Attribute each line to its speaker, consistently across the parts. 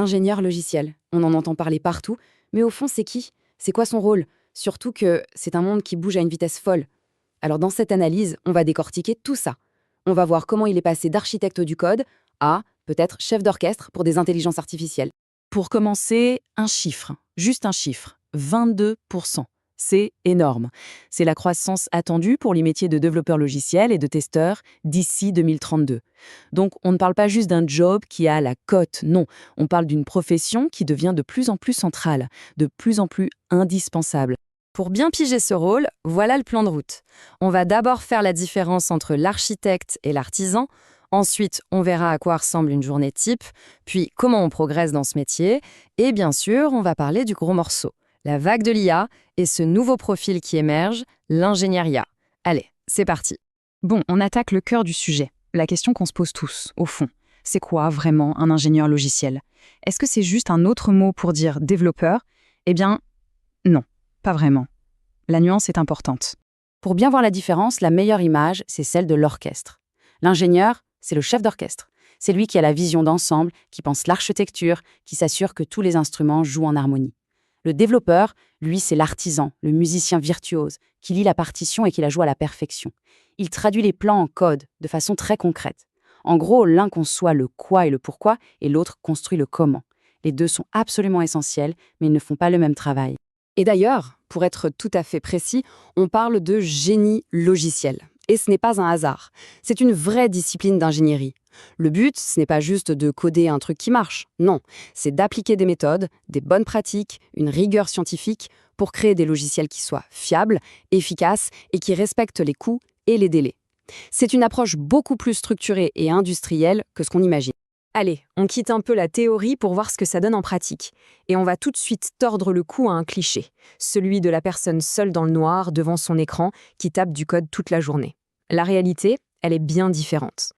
Speaker 1: L'ingénieur logiciel. On en entend parler partout, mais au fond, c'est qui? C'est quoi son rôle? Surtout que c'est un monde qui bouge à une vitesse folle. Alors dans cette analyse, on va décortiquer tout ça. On va voir comment il est passé d'architecte du code à, peut-être, chef d'orchestre pour des intelligences artificielles.
Speaker 2: Pour commencer, un chiffre, juste un chiffre, 22%. C'est énorme. C'est la croissance attendue pour les métiers de développeur logiciel et de testeur d'ici 2032. Donc on ne parle pas juste d'un job qui a la cote, non, on parle d'une profession qui devient de plus en plus centrale, de plus en plus indispensable.
Speaker 1: Pour bien piger ce rôle, voilà le plan de route. On va d'abord faire la différence entre l'architecte et l'artisan. Ensuite, on verra à quoi ressemble une journée type, puis comment on progresse dans ce métier. Et bien sûr, on va parler du gros morceau, la vague de l'IA et ce nouveau profil qui émerge, l'ingénieur IA. Allez, c'est parti.
Speaker 2: Bon, on attaque le cœur du sujet. La question qu'on se pose tous, au fond. C'est quoi vraiment un ingénieur logiciel? Est-ce que c'est juste un autre mot pour dire développeur? Eh bien, non, pas vraiment. La nuance est importante.
Speaker 1: Pour bien voir la différence, la meilleure image, c'est celle de l'orchestre. L'ingénieur, c'est le chef d'orchestre. C'est lui qui a la vision d'ensemble, qui pense l'architecture, qui s'assure que tous les instruments jouent en harmonie. Le développeur, lui, c'est l'artisan, le musicien virtuose, qui lit la partition et qui la joue à la perfection. Il traduit les plans en code, de façon très concrète. En gros, l'un conçoit le quoi et le pourquoi, et l'autre construit le comment. Les deux sont absolument essentiels, mais ils ne font pas le même travail. Et d'ailleurs, pour être tout à fait précis, on parle de génie logiciel. Et ce n'est pas un hasard. C'est une vraie discipline d'ingénierie. Le but, ce n'est pas juste de coder un truc qui marche. Non, c'est d'appliquer des méthodes, des bonnes pratiques, une rigueur scientifique pour créer des logiciels qui soient fiables, efficaces et qui respectent les coûts et les délais. C'est une approche beaucoup plus structurée et industrielle que ce qu'on imagine. Allez, on quitte un peu la théorie pour voir ce que ça donne en pratique. Et on va tout de suite tordre le cou à un cliché, celui de la personne seule dans le noir devant son écran qui tape du code toute la journée. La réalité, elle est bien différente.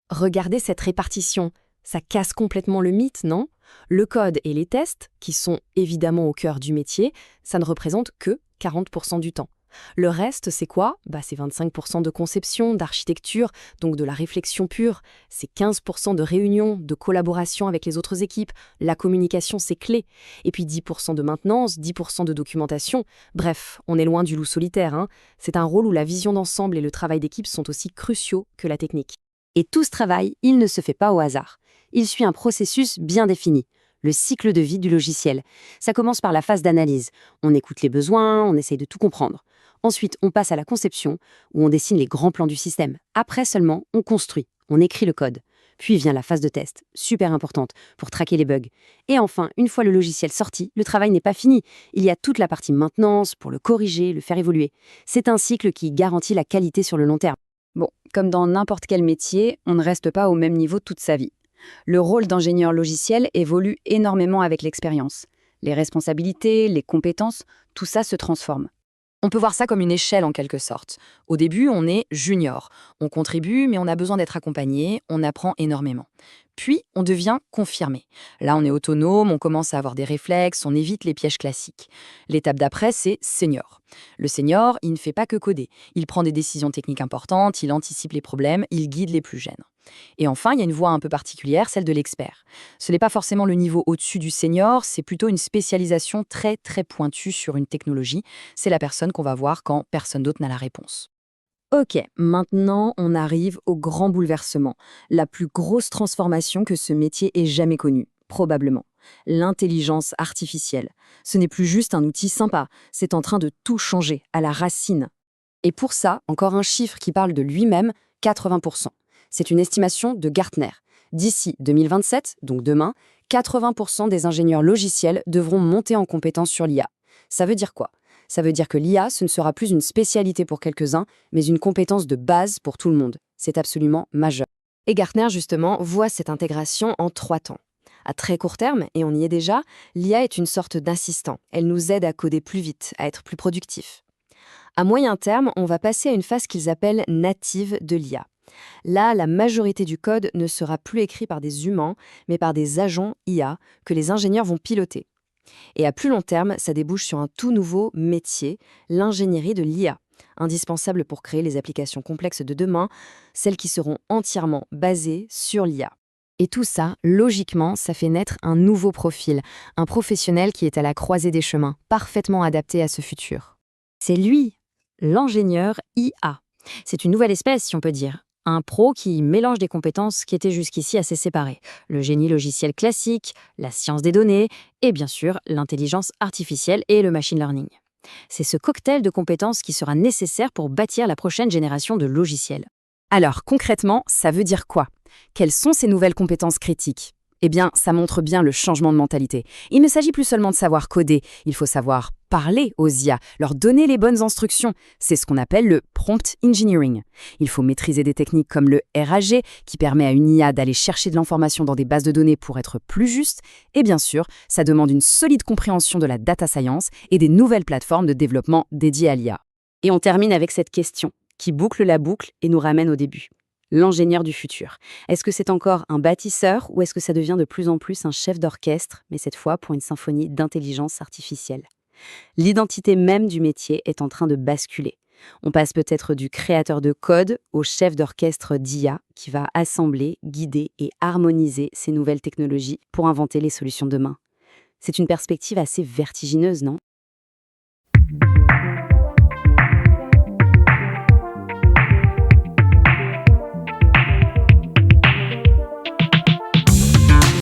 Speaker 1: Regardez cette répartition, ça casse complètement le mythe, non? Le code et les tests, qui sont évidemment au cœur du métier, ça ne représente que 40% du temps. Le reste, c'est quoi? C'est 25% de conception, d'architecture, donc de la réflexion pure. C'est 15% de réunion, de collaboration avec les autres équipes. La communication, c'est clé. Et puis 10% de maintenance, 10% de documentation. Bref, on est loin du loup solitaire, hein. C'est un rôle où la vision d'ensemble et le travail d'équipe sont aussi cruciaux que la technique. Et tout ce travail, il ne se fait pas au hasard. Il suit un processus bien défini. Le cycle de vie du logiciel. Ça commence par la phase d'analyse. On écoute les besoins, on essaye de tout comprendre. Ensuite, on passe à la conception, où on dessine les grands plans du système. Après seulement, on construit, on écrit le code. Puis vient la phase de test, super importante, pour traquer les bugs. Et enfin, une fois le logiciel sorti, le travail n'est pas fini. Il y a toute la partie maintenance, pour le corriger, le faire évoluer. C'est un cycle qui garantit la qualité sur le long terme. Bon, comme dans n'importe quel métier, on ne reste pas au même niveau toute sa vie. Le rôle d'ingénieur logiciel évolue énormément avec l'expérience. Les responsabilités, les compétences, tout ça se transforme. On peut voir ça comme une échelle en quelque sorte. Au début, on est junior. On contribue, mais on a besoin d'être accompagné, on apprend énormément. Puis, on devient confirmé. Là, on est autonome, on commence à avoir des réflexes, on évite les pièges classiques. L'étape d'après, c'est senior. Le senior, il ne fait pas que coder. Il prend des décisions techniques importantes, il anticipe les problèmes, il guide les plus jeunes. Et enfin, il y a une voie un peu particulière, celle de l'expert. Ce n'est pas forcément le niveau au-dessus du senior, c'est plutôt une spécialisation très très pointue sur une technologie. C'est la personne qu'on va voir quand personne d'autre n'a la réponse. Ok, maintenant on arrive au grand bouleversement, la plus grosse transformation que ce métier ait jamais connue, probablement. L'intelligence artificielle. Ce n'est plus juste un outil sympa, c'est en train de tout changer, à la racine. Et pour ça, encore un chiffre qui parle de lui-même, 80%. C'est une estimation de Gartner. D'ici 2027, donc demain, 80% des ingénieurs logiciels devront monter en compétence sur l'IA. Ça veut dire quoi? Ça veut dire que l'IA, ce ne sera plus une spécialité pour quelques-uns, mais une compétence de base pour tout le monde. C'est absolument majeur. Et Gartner, justement, voit cette intégration en 3 temps. À très court terme, et on y est déjà, l'IA est une sorte d'assistant. Elle nous aide à coder plus vite, à être plus productifs. À moyen terme, on va passer à une phase qu'ils appellent native de l'IA. Là, la majorité du code ne sera plus écrit par des humains, mais par des agents IA que les ingénieurs vont piloter. Et à plus long terme, ça débouche sur un tout nouveau métier, l'ingénierie de l'IA, indispensable pour créer les applications complexes de demain, celles qui seront entièrement basées sur l'IA.
Speaker 3: Et tout ça, logiquement, ça fait naître un nouveau profil, un professionnel qui est à la croisée des chemins, parfaitement adapté à ce futur.
Speaker 4: C'est lui, l'ingénieur IA. C'est une nouvelle espèce, si on peut dire. Un pro qui mélange des compétences qui étaient jusqu'ici assez séparées. Le génie logiciel classique, la science des données et bien sûr l'intelligence artificielle et le machine learning. C'est ce cocktail de compétences qui sera nécessaire pour bâtir la prochaine génération de logiciels.
Speaker 1: Alors, concrètement, ça veut dire quoi? Quelles sont ces nouvelles compétences critiques? Eh bien, ça montre bien le changement de mentalité. Il ne s'agit plus seulement de savoir coder, il faut savoir parler aux IA, leur donner les bonnes instructions. C'est ce qu'on appelle le prompt engineering. Il faut maîtriser des techniques comme le RAG, qui permet à une IA d'aller chercher de l'information dans des bases de données pour être plus juste. Et bien sûr, ça demande une solide compréhension de la data science et des nouvelles plateformes de développement dédiées à l'IA. Et on termine avec cette question, qui boucle la boucle et nous ramène au début. L'ingénieur du futur. Est-ce que c'est encore un bâtisseur ou est-ce que ça devient de plus en plus un chef d'orchestre, mais cette fois pour une symphonie d'intelligence artificielle? L'identité même du métier est en train de basculer. On passe peut-être du créateur de code au chef d'orchestre d'IA qui va assembler, guider et harmoniser ces nouvelles technologies pour inventer les solutions de demain. C'est une perspective assez vertigineuse, non?